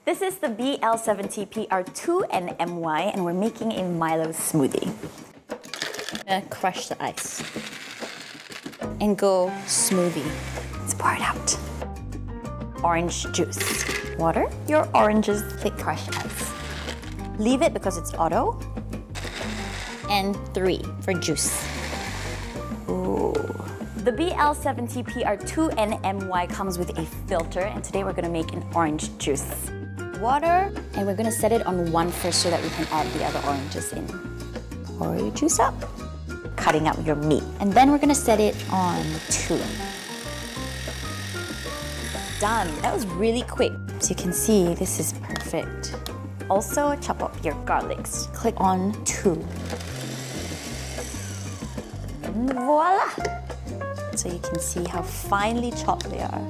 This is the BL70PR2 and MY, and we're making a Milo smoothie. I'm gonna crush the ice and go smoothie. Let's pour it out. Orange juice. Water your oranges, thick crushed ice. Leave it because it's auto. And 3 for juice. Ooh. The BL70PR2 and MY comes with a filter, and today we're gonna make an orange juice. Water, and we're gonna set it on 1 first so that we can add the other oranges in. Pour your juice up. Cutting up your meat. And then we're gonna set it on 2. Done. That was really quick. As you can see, this is perfect. Also, chop up your garlics. Click on 2. And voila! So you can see how finely chopped they are.